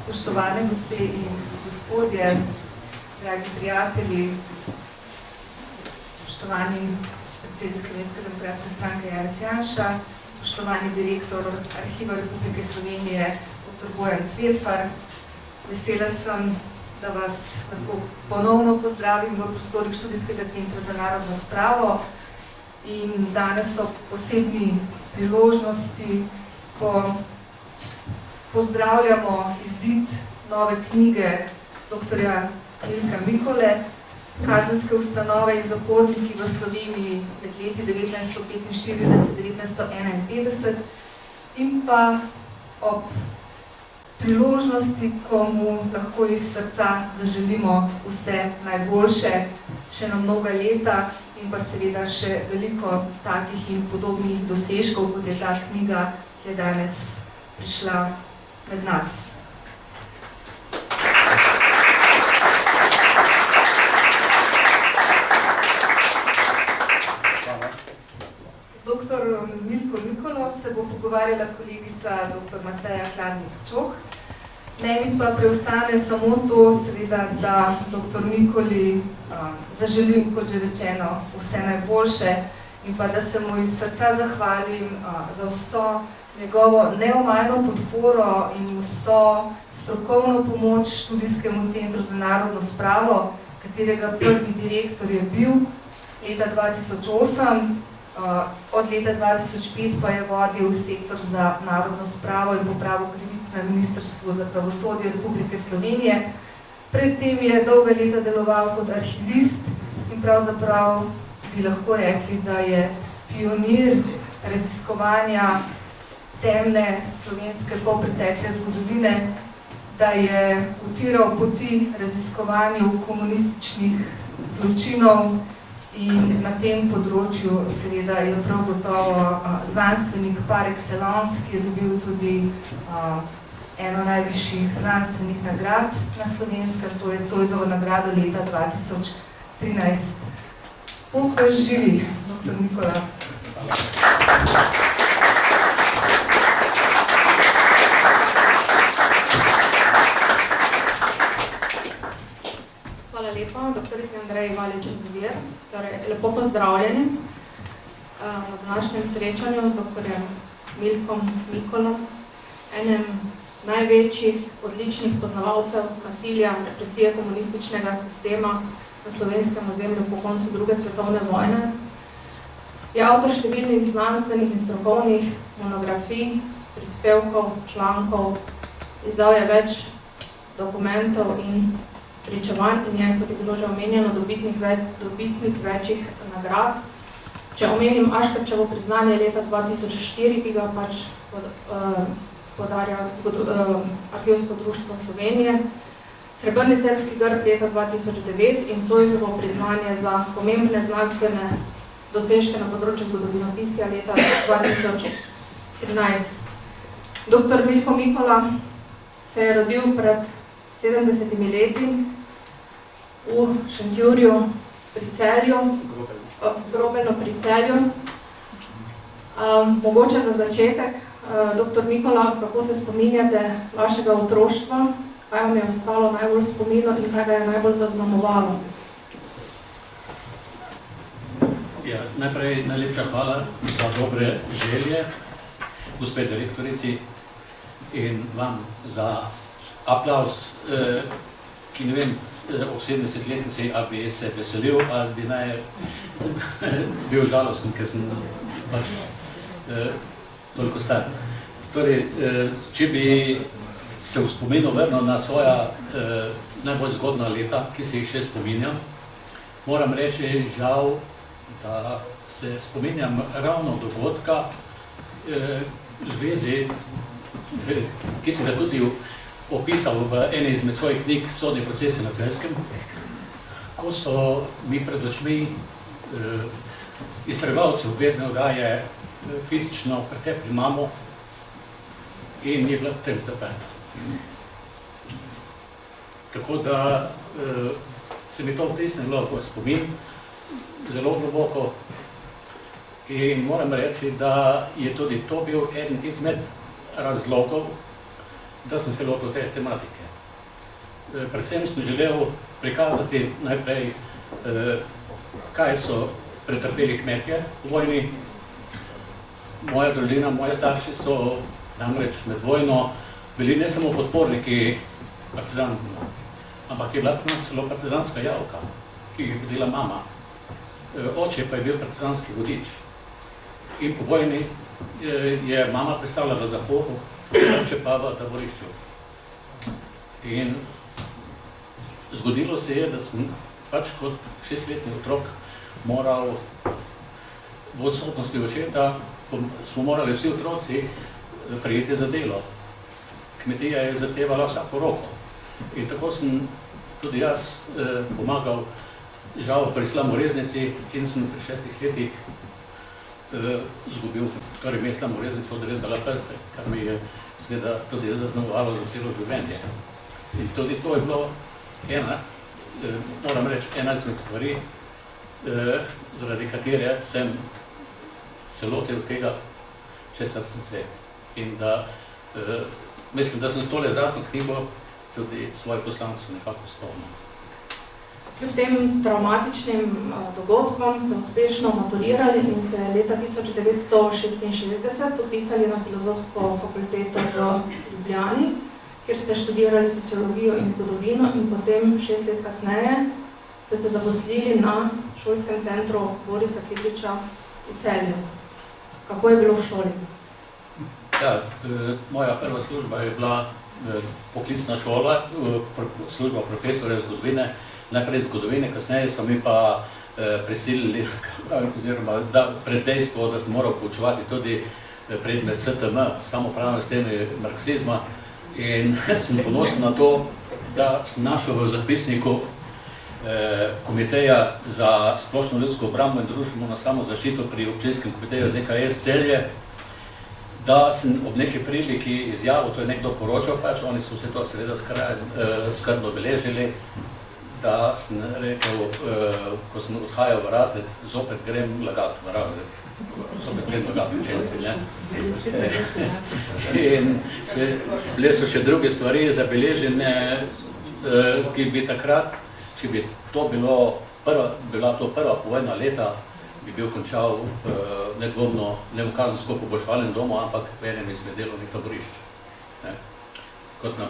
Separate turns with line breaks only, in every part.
Spoštovane gospe in gospodje, dragi prijatelji, spoštovani predsednik Slovenske demokratske stranke Janez Janša, spoštovani direktor Arhiva Republike Slovenije dr. Bojan Cvelfar. Vesela sem, da vas lahko ponovno pozdravim v prostorih Študijskega centra za narodno spravo in danes ob posebni priložnosti, ko pozdravljamo izid nove knjige dr. Milka Mikole, Kazenske ustanove in zaporniki v Sloveniji med leti 1945-1951 in pa ob priložnosti, ko mu lahko iz srca zaželimo vse najboljše še na mnoga leta in pa seveda še veliko takih in podobnih dosežkov, kot je ta knjiga, ki je danes prišla med nas. Z dr. Milko Mikolo se bo pogovarjala kolegica dr. Mateja Hladnik-Čoh. Meni pa preostane samo to, seveda, da dr. Mikoli zaželim, kot že rečeno, vse najboljše in pa da se mu iz srca zahvalim za vso njegovo neomajno podporo in vso strokovno pomoč Študijskemu centru za narodno spravo, katerega prvi direktor je bil leta 2008, od leta 2005 pa je vodil sektor za narodno spravo in popravo krivic na Ministrstvu za pravosodje Republike Slovenije. Predtem je dolga leta deloval kot arhivist in pravzaprav bi lahko rekli, da je pionir raziskovanja temne slovenske polpretekle zgodovine, da je utiral poti raziskovanju komunističnih zločinov in na tem področju seveda je prav gotovo znanstvenik par excellence, ki je dobil tudi eno najvišjih znanstvenih nagrad na Slovenskem, to je Zoisovo nagrado leta 2013. Bog vas živi, dr. Mikola.
Hvala lepa, doktorici Andreji Valič-Zver. Torej, lepo pozdravljeni na današnjem srečanju z dr. Milkom Mikolom, enem največjih, odličnih poznavalcev nasilja, represije komunističnega sistema na slovenskem ozemlju po koncu druge svetovne vojne. Je avtor številnih znanstvenih in strokovnih monografij, prispevkov, člankov, izdal je več dokumentov in pričevanj in je, kot je bilo že omenjeno, dobitnih večjih nagrad. Če omenim Aškerčevo priznanje leta 2004, ki ga pač podarja Arhivsko društvo Slovenije, Srebrni celjski grb leta 2009 in Zoisovo priznanje za pomembne znanstvene dosežke na področju zgodovinopisja leta 2013. Dr. Milko Mikola se je rodil pred 70 leti v Šentjurju pri Celju, Grobelno pri Celju. Mogoče za začetek, dr. Mikola, kako se spominjate vašega otroštva, kaj vam je ostalo najbolj spomino in kaj ga je najbolj zaznamovalo?
Ja, najprej najlepša hvala za dobre želje, gospe direktorici, in vam za aplavz, ki ne vem, ob 70-letnici, ali bi se veselil, ali bi naj bil žalosten, ker sem pač toliko star. Torej, če bi se v spominu vrnil na svoja najbolj zgodna leta, ki se jih še spominjam, moram reči, žal, da se spominjam ravno dogodka zvezi, ki sem ga tudi opisal v eni izmed svojih knjig Sodni procesi na Celjskem, ko so mi pred očmi izterjevalci obvezne oddaje fizično pretepli mamo in je bila potem zaprta. Tako da se mi to vtisnilo v spomin zelo globoko In moram reči, da je tudi to bil eden izmed razlogov, da sem se lotil te tematike. Predvsem sem želel prikazati najprej, kaj so pretrpeli kmetje v vojni. Moja družina, moje starši so namreč med vojno bili ne samo podporniki partizanov, ampak je bila pri nas celo partizanska javka, ki je vodila mama. Oče pa je bil partizanski vodič. In po vojni je mama predstavila v zaporu, oče pa v taborišču. In zgodilo se je, da sem pač kot 6-letni otrok moral v odsotnosti očeta, smo morali vsi otroci prijeti za delo. Kmetija je zahtevala vsako roko. In tako sem tudi jaz pomagal, žal pri Slamoreznici, in sem pri 6 letih zgubil, torej mi je Slamoreznica odrezala prste, kar mi je seveda tudi zaznamovalo za celo življenje. In tudi to je bilo ena, moram reči, ena izmed stvari, zaradi katere sem se lotil tega, česar sem se. In da mislim, da sem s tole zadnjo knjigo tudi svoje poslanstvo nekako spomnil.
Kljub tem traumatičnim dogodkom ste uspešno maturirali in se leta 1966 upisali na Filozofsko fakulteto v Ljubljani, kjer ste študirali sociologijo in zgodovino, in potem 6 let kasneje ste se zaposlili na šolskem centru Borisa Kidriča v Celju. Kako je bilo v šoli?
Ja, moja prva služba je bila poklicna šola, služba profesorja zgodovine, najprej zgodovine, kasneje so mi pa prisilili, oziroma pred dejstvo, da sem moral poučevati tudi predmet STM, samopravne teme marksizma, in sem ponosen na to, da sem našel v zapisniku Komiteja za splošno ljudsko obrambo in družbeno samozaščito pri občinskem komiteju ZKS Celje, da sem ob neki priliki izjavil, to je nekdo poročal, pač oni so vse to seveda skrbno beležili, da sem rekel, ko sem odhajal v razred, zopet grem lagati v razred, zopet grem lagati učenci, ne? In bile so še druge stvari zabeležene, ki bi takrat, če bi to bila to prva povojna leta, bi bil končal nedvomno ne v kazensko poboljševalnem domu, ampak v enem izmed delovnih taborišč. Kot na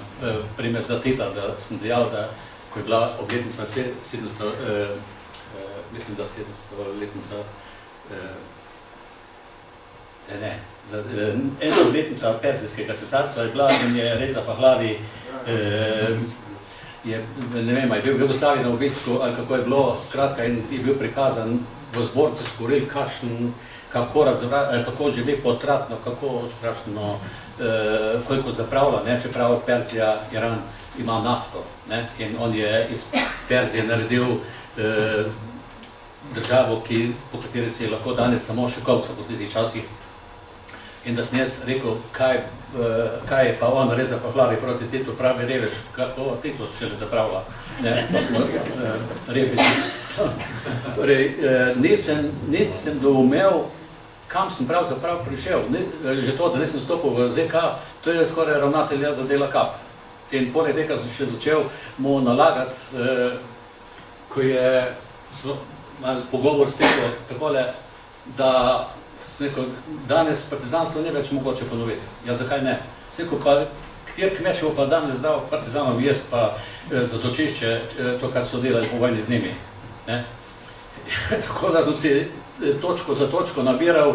primer za Tita, da sem dejal, da ko je bila obletnica 700, mislim, da 700-letnica, ena obletnica Perzijskega cesarstva je bila in je Reza Pahlavi, ne vem, je bil v Jugoslaviji na obisku, ali kako je bilo, skratka, in je bil prikazan v zborci skoril, kako živi potratno, kako strašno, koliko zapravlja, čeprav Perzija, Iran ima nafto, in on je iz Perzije naredil državo, po kateri si je lahko danes samo še kovca po tistih časih. In da sem jaz rekel, kaj je pa on Reza Pahlavi proti Titu, pravi revež, kako Tito šele zapravlja, pa smo reveži. Torej, nisem doumel, kam sem pravzaprav prišel. Že to, da nisem vstopil v ZK, to je skoraj ravnatelja za dela kap. In poleg tega sem še začel mu nalagati, ko je pogovor stekel takole, da sem rekel, danes partizanstvo ni več mogoče ponoviti. Ja, zakaj ne? Sem rekel, pa kjer kmet bo pa danes dal partizanom jaz pa zatočišče, to, kar so delali po vojni z njimi. Tako da sem si točko za točko nabiral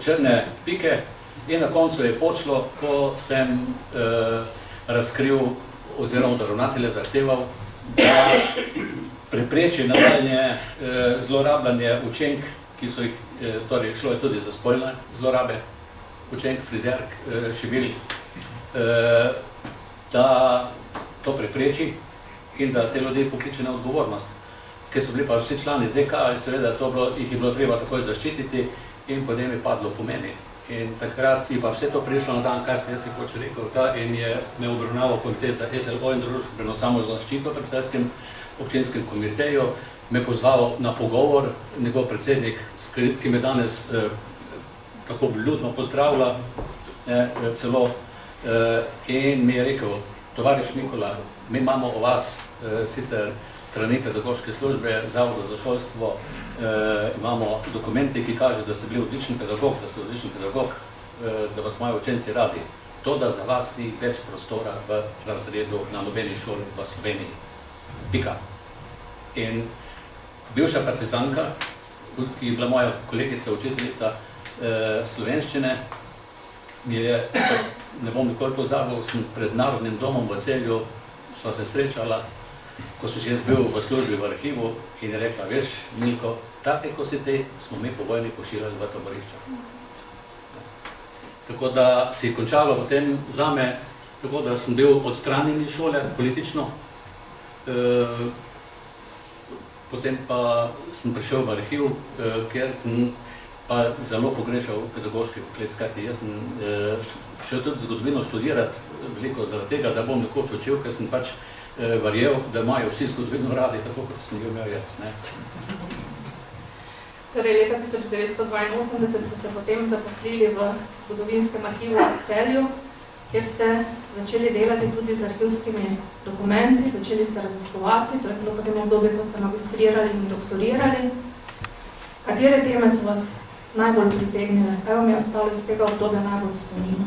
črne pike in na koncu je počlo, ko sem razkril oziroma da ravnatelje zahteval, da prepreči nadaljnje zlorabljanje učenk, ki so jih, torej šlo je tudi za spolne zlorabe, učenk, frizerk, šibil, da to prepreči in da te ljudi pokliče na odgovornost. Ker so bili pa vsi člani ZK, seveda jih je bilo treba takoj zaščititi in potem je padlo po meni. In takrat je pa vse to prišlo na dan, kar sem jaz nekoč rekel, in je me obravnaval komitet za SLO in družbeno samozaščito pri Celjskem občinskem komiteju, me pozval na pogovor, njegov predsednik, ki me danes tako vljudno pozdravlja, celo, in mi je rekel, tovariš Nikola, mi imamo o vas sicer strani pedagoške službe, Zavoda za šolstvo, imamo dokumenti, ki kaže, da ste bili odličen pedagog, da vas imajo učenci radi. To, da za vas ni več prostora v razredu na nobeni šoli v Sloveniji. Pika. In bivša partizanka, ki je bila moja kolegica, učiteljica slovenščine, mi je, ne bom nikoli pozabil, sem pred Narodnim domom v Celju, sva se srečala, ko sem že bil v službi v arhivu in je rekla, veš, Milko, take, ko si ti, smo mi po vojni pošiljali v taborišča. Tako da si končalo potem zame, tako da sem bil odstranjen iz šole politično, potem pa sem prišel v arhiv, ker sem pa zelo pogrešal pedagoški poklic, kajti jaz sem šel tudi zgodovino študirati veliko zaradi tega, da bom nekoč učil, ker sem pač verjel, da imajo vsi zgodovino radi, tako kot sem jo imel jaz.
Torej, leta 1982 ste se potem zaposlili v zgodovinskem arhivu v Celju, kjer ste začeli delati tudi z arhivskimi dokumenti, začeli ste raziskovati, to je bilo potem obdobje, ko ste magistrirali in doktorirali. Katere teme so vas najbolj pritegnile? Kaj vam je ostalo iz tega obdobja najbolj v spominu?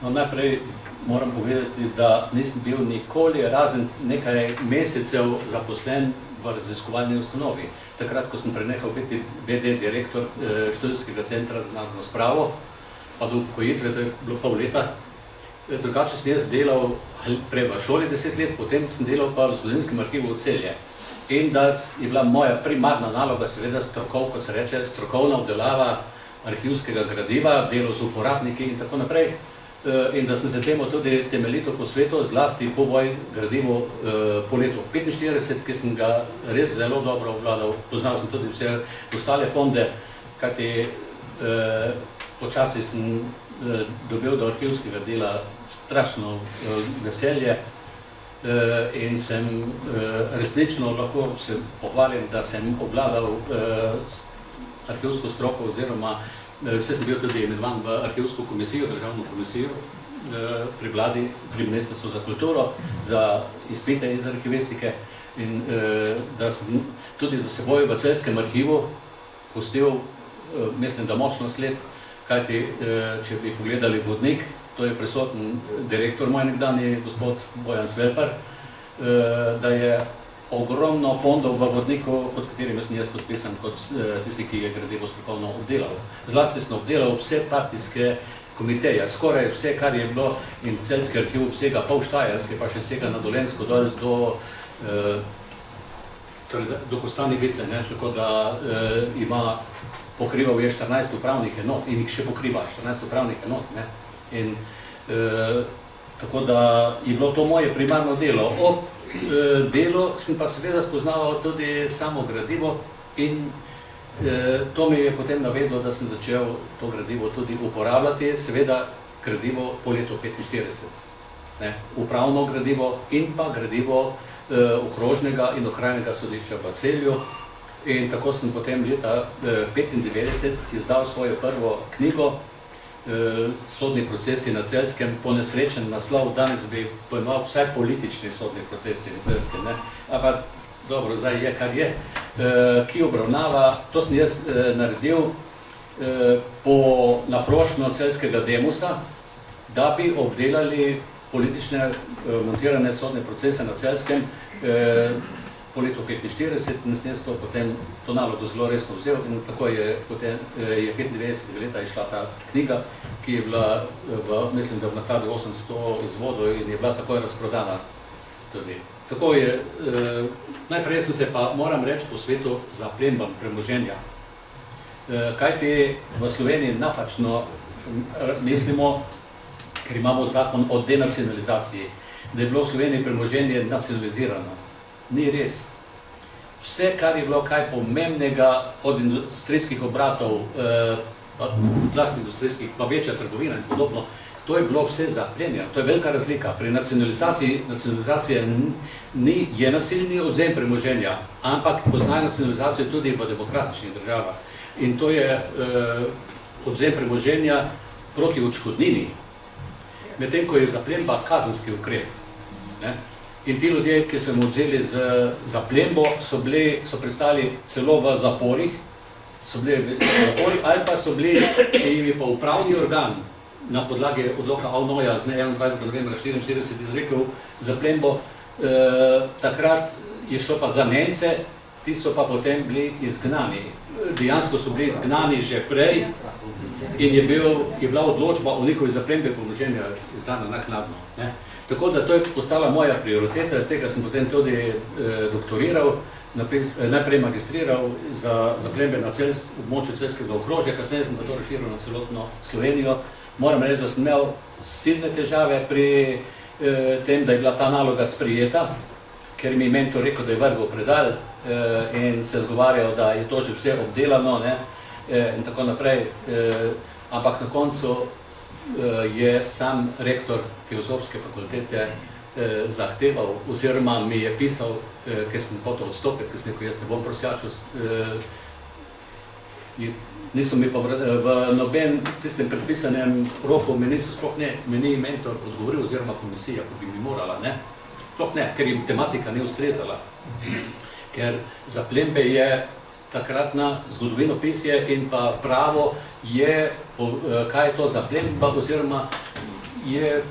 No, najprej moram povedati, da nisem bil nikoli razen nekaj mesecev zaposlen v raziskovalni ustanovi. Takrat, ko sem prenehal biti VD direktor študijskega centra za znanstveno spravo, pa do upokojitve, to je bilo pol leta. Drugače sem jaz delal prej v šoli 10 let, potem sem delal pa v zgodovinskem arhivu v Celje. In da je bila moja primarna naloga, seveda kot se reče, strokovna obdelava arhivskega gradiva, delo z uporabniki in tako naprej. In da sem se temu tudi temeljito posvetil, zlasti povoj gradivu po letu 1945, ki sem ga res zelo dobro obvladal. Poznal sem tudi vse ostale fonde, kajti počasi sem dobil do arhivskega dela strašno veselje in sem resnično lahko se pohvalim, da sem obvladal arhivsko stroko oziroma vse sem bil tudi imenovan v arhivsko komisijo, državno komisijo pri vladi, pri Ministrstvu za kulturo, za izpite iz arhivistike in da sem tudi za seboj v Celjskem arhivu pustil, mislim, da močno sled, kajti, če bi pogledali vodnik, to je prisoten direktor moj nekdanji, gospod Bojan Svelfar, da je ogromno fondov v vodniku, pod katerimi sem jaz podpisan kot tisti, ki je gradivo strokovno obdelal. Zlasti sem obdelal vse partijske komiteje, skoraj vse, kar je bilo, in Celjski arhiv vsega pol Štajerske, pa še vsega na Dolenjsko dol do Kostanjevice, tako da ima, pokrival je 14 upravnih enot in jih še pokriva 14 upravnih enot. In tako da je bilo to moje primarno delo. Ob delu sem pa seveda spoznaval tudi samo gradivo in to mi je potem navedlo, da sem začel to gradivo tudi uporabljati, seveda gradivo po letu 1945. Upravno gradivo in pa gradivo okrožnega in okrajnega sodišča v Celju. In tako sem potem leta 1995 izdal svojo prvo knjigo, Sodni procesi na Celjskem, ponesrečen naslov, danes bi pojmoval vsaj politični sodni procesi na Celjskem, ampak dobro, zdaj je, kar je, ki obravnava, to sem jaz naredil na prošnjo celjskega demusa, da bi obdelali politične montirane sodne procese na Celjskem po letu 1945 in sem jaz to potem to nalogo zelo resno vzel in tako je potem 95 leta išla ta knjiga, ki je bila, mislim, da v nakladu 800 izvodov in je bila takoj razprodana tudi. Tako je, najprej sem se pa, moram reči, posvetil zaplemban premoženja. Kajti v Sloveniji napačno mislimo, ker imamo zakon o denacionalizaciji, da je bilo v Sloveniji premoženje nacionalizirano. Ni res. Vse, kar je bilo kaj pomembnega od industrijskih obratov, zlasti industrijskih, pa večja trgovina in podobno, to je bilo vse zaplenjeno, to je velika razlika. Pri nacionalizacija je nasilni odzem premoženja, ampak poznajo nacionalizacijo tudi v demokratičnih državah. In to je odzem premoženja proti odškodnini, medtem ko je zaplemba kazenski ukrep. Ne? In ti ljudje, ki so jim odzeli za plembo, so pristali celo v zaporih, ali pa so bili, če jim je pa upravni organ na podlagi odloka Avnoja z 21. novembra 1944 izrekel za plembo, takrat je šlo pa za Nemce, ti so pa potem bili izgnani. Dejansko so bili izgnani že prej in je bila odločba o njihovi zaplembi premoženja izdana naknadno. Ne? Tako da to je postala moja prioriteta, z tega sem potem tudi doktoriral, najprej magistriral za zaplembe na območju Celjskega okrožja, kasneje sem pa to razširil na celotno Slovenijo. Moram reči, da sem imel silne težave pri tem, da je bila ta naloga sprijeta, ker mi je mentor rekel, da je vrgel predal in se zgovarjal, da je to že vse obdelano, ne, in tako naprej. Ampak na koncu je sam rektor Filozofske fakultete zahteval, oziroma mi je pisal, ker sem hotel odstopiti, ker sem rekel, jaz ne bom prosjačil. Niso mi pa v noben tistem predpisanem roku, mi ni mentor odgovoril, oziroma komisija, ko bi mi morala, ne? Sploh ne, ker jim tematika ne ustrezala. Ker zaplembe je takratna zgodovinopisje in pa pravo je, kaj je to zaplemba, oziroma je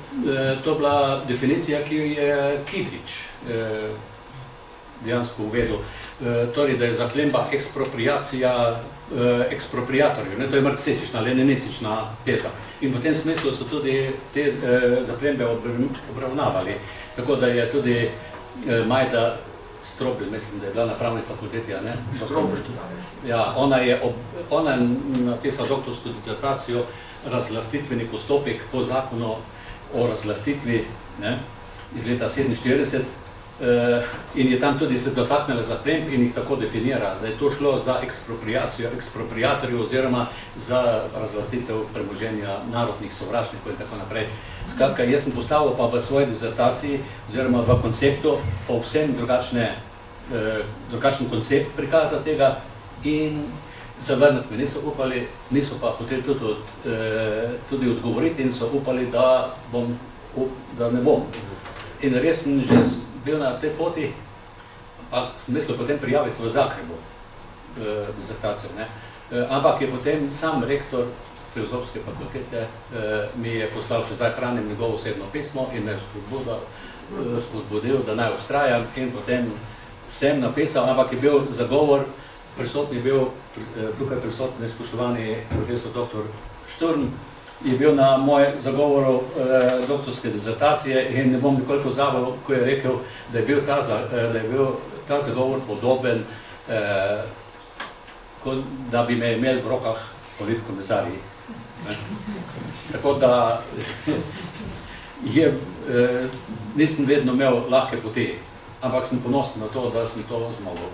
to bila definicija, ki jo je Kidrič dejansko uvedel. Torej, da je zaplemba ekspropriacija ekspropriatorjev. To je marksistična, leninistična teza. In v tem smislu so tudi te zaplembe obravnavali. Tako da je tudi Majda Strobl, mislim, da je bila na pravni fakulteti, a ne? Ja, ona je napisala doktorsko disertacijo razlastitveni postopek po zakonu o razlastitvi, ne, iz leta 1947, in je tam tudi se dotaknila zaplemb in jih tako definira, da je to šlo za ekspropriacijo ekspropriatorjev oziroma za razlastitev premoženja narodnih sovražnikov in tako naprej. Skratka, jaz sem postavil pa v svoji disertaciji oziroma v konceptu povsem drugačen koncept prikaza tega in zavrniti me niso upali, niso pa hoteli tudi odgovoriti in so upali, da ne bom. In res sem že bil na tej poti, pa sem mislil potem prijaviti v Zagrebu disertacijo, ne. Ampak je potem sam rektor Filozofske fakultete mi je poslal, še zdaj hranim njegovo osebno pismo in me spodbudil, da naj vztrajam, in potem sem napisal, ampak je bil zagovor, prisotni je bil, tukaj prisotni spoštovani profesor dr. Šturm, je bil na moj zagovoru doktorske disertacije in ne bom nikoli pozabil, ko je rekel, da je bil ta zagovor podoben, da bi me imeli v rokah politkomisarji. Tako da nisem vedno imel lahke poti, ampak sem ponosen na to, da sem to zmogel.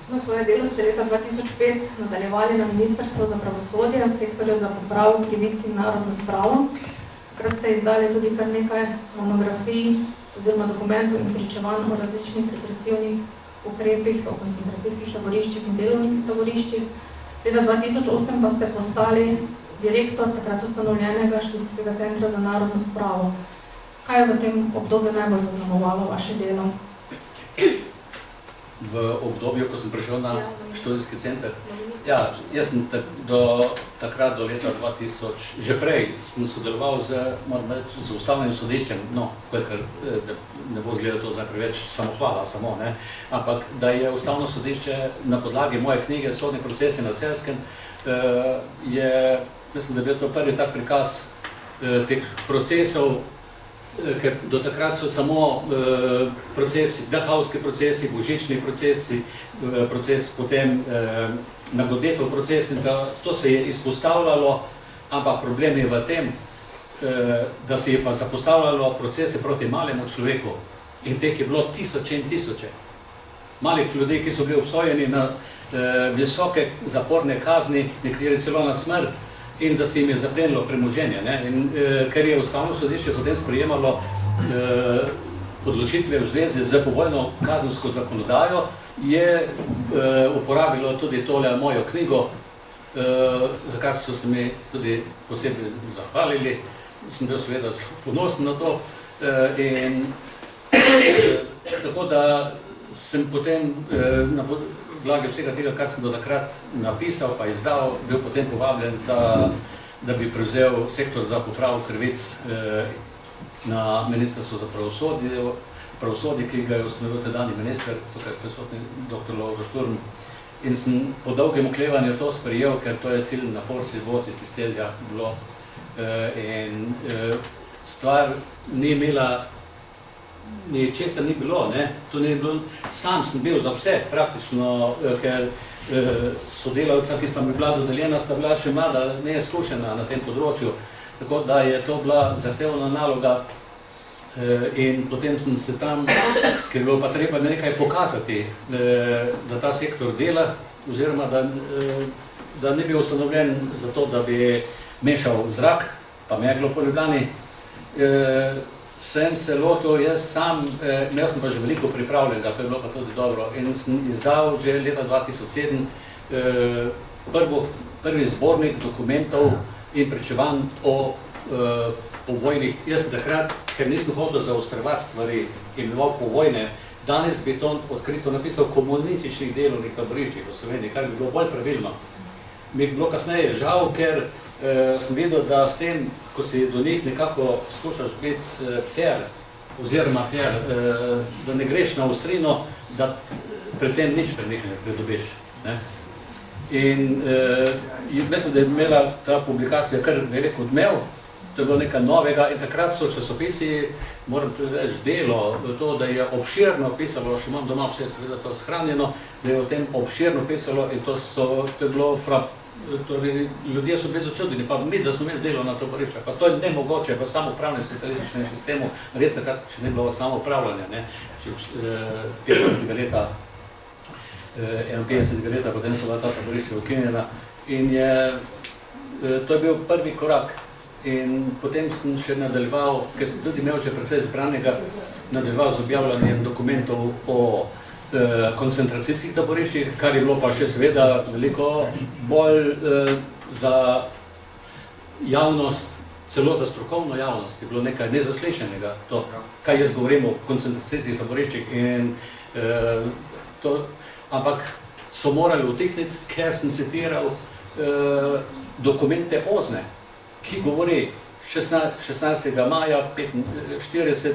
Svoje delo ste leta 2005 nadaljevali na Ministrstvu za pravosodje v sektorju za popravo krivic in narodno spravo. Takrat ste izdali tudi kar nekaj monografij oziroma dokumentov in pričevanj o različnih represivnih ukrepih, o koncentracijskih taboriščih in delovnih taboriščih. Leta 2008 pa ste postali direktor takrat ustanovljenega študijskega centra za narodno spravo. Kaj je v tem obdobju najbolj zaznamovalo vaše delo?
V obdobju, ko sem prišel na študijski center. Ja, jaz sem takrat do leta 2000, že prej sem sodeloval z ustavnim sodiščem, no, kolikor ne bo izgledalo to zdaj preveč samohvala, samo, ne, ampak da je ustavno sodišče na podlagi moje knjige Sodni procesi na Celjskem, mislim, da je bil to prvi tak prikaz teh procesov, ker do takrat so samo procesi, dahavski procesi, božični procesi, proces potem nagodetov proces, in to se je izpostavljalo, ampak problem je v tem, da se je pa zapostavljalo procese proti malemu človeku in teh je bilo tisoče in tisoče. Malih ljudi, ki so bili obsojeni na visoke zaporne kazni, nekateri celo na smrt, in da se jim je zaplenilo premoženje. Ne? In, ker je Ustavno sodišče potem sprejemalo odločitve v zvezi z povojno kazensko zakonodajo, je uporabilo tudi tole mojo knjigo, za kar so se mi tudi posebej zahvalili. Sem bil seveda ponosen na to. In tako da sem potem na podlagi vsega tega, kar sem do takrat napisal pa izdal, bil potem povabljen, da bi prevzel sektor za popravo krivic na Ministrstvo za pravosodje, ki ga je ustanovil tedajni minister, tukaj prisotni dr. Lovro Šturm. In sem po dolgem oklevanju to sprejel, ker to je siln napor si voziti iz Celja bilo. In stvar ni imela, česar ni bilo, ne? To ni bilo, sam sem bil za vse praktično, ker sodelavca, ki sta mi bila dodeljena, sta bila še mlada, neizkušena na tem področju, tako da je to bila zahtevna naloga. In potem sem se tam, ker je bilo pa treba nekaj pokazati, da ta sektor dela, oziroma da ni bil ustanovljen zato, da bi mešal zrak, pa meglo po Ljubljani, sem se lotil jaz sam, imel sem pa že veliko pripravljenega, to je bilo pa tudi dobro, in sem izdal že leta 2007 prvi zbornik dokumentov in pričevanj o povojnih. Jaz sem takrat, ker nisem hotel zaostrovati stvari in imel povojne, danes bi to odkrito napisal komunističnih delovnih taboriščih v Sloveniji, kar bi bilo bolj pravilno. Mi je bilo kasneje žal, ker sem videl, da s tem, ko si do njih nekako skušaš biti fair, oziroma fair, da ne greš na ostrino, da pri tem nič pri njih ne pridobiš. In mislim, da je imela ta publikacija kar veliko odmev, to je bilo nekaj novega in takrat so časopisi, moram tudi reči, delo, to, da je obširno pisalo, še imam doma vse seveda to shranjeno, da je o tem obširno pisalo in to je bilo torej, ljudje so bili začudeni, pa mi, da smo imeli delo na taborišča, pa to je nemogoče v samoupravnem socialističnem sistemu, res takrat še ne bilo samoupravljanja, ne, 50. leta, 51. leta, potem so bila ta taborišča ukinjena in to je bil prvi korak. In potem sem še nadaljeval, ker sem tudi imel že precej zbranega, nadaljeval z objavljanjem dokumentov o koncentracijskih taboriščih, kar je bilo pa še seveda veliko bolj za javnost, celo za strokovno javnost, je bilo nekaj nezaslišanega to, kaj jaz govorim o koncentracijskih taboriščih in ampak so morali utihniti, ker sem citiral dokumente OZNE, ki govori 16. maja 1945,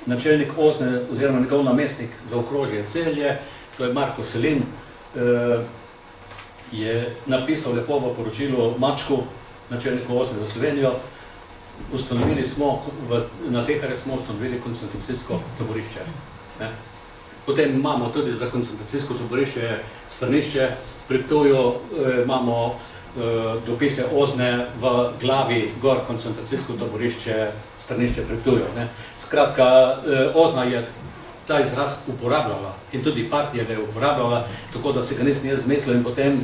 načelnik OZNE oziroma njegov namestnik za okrožje Celje, to je Marko Selin, je napisal lepo v poročilu Mačku, načelniku OZNE za Slovenijo, ustanovili smo, na Teharju smo ustanovili koncentracijsko taborišče. Potem imamo tudi za koncentracijsko taborišče Strnišče, pri Ptuju imamo dopise OZNE v glavi gor koncentracijsko taborišče Strnišče pri Ptuju. Skratka, OZNA je ta izraz uporabljala in tudi partija ga je uporabljala, tako da se ga nisem jaz zmislil in potem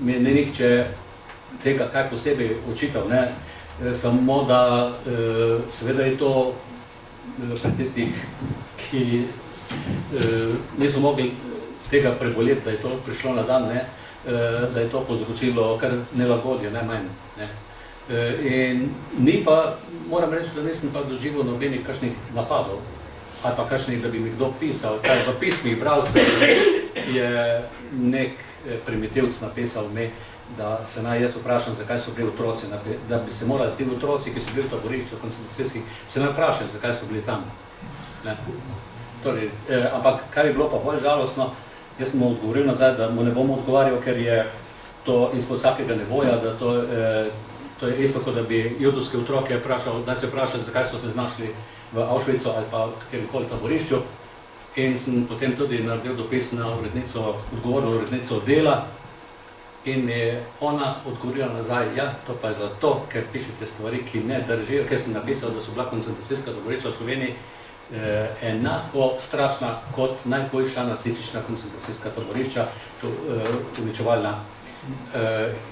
mi ni nihče tega kaj posebej očital, samo da seveda je to pri tistih, ki niso mogli tega preboleti, da je to prišlo na dan, da je to povzročilo kar nelagodje, najmanj. In ni pa, moram reči, da nisem pa doživel nobenih kakšnih napadov, ali pa kakšnih, da bi mi kdo pisal, kaj v pismih bralcev je nek primitivc napisal mi, da se naj jaz vprašam, zakaj so bili otroci, da bi se morali ti otroci, ki so bili v taborišču koncentracijskih, se naj vprašam, zakaj so bili tam. Ampak kar je bilo pa bolj žalostno, jaz sem mu odgovoril nazaj, da mu ne bom odgovarjal, ker je to izpod vsakega nevoja, da to je isto, kot da bi judovske otroke vprašal, da se vprašali, zakaj so se znašli v Auschwitzu ali pa v katerikoli taborišču. In sem potem tudi naredil dopis na odgovorno urednico Dela in je ona odgovorila nazaj, ja, to pa je zato, ker pišete stvari, ki ne držijo, ker sem napisal, da so bila koncentracijska taborišča v Sloveniji enako strašna kot najhujša nacistična koncentracijska taborišča, uničevalna.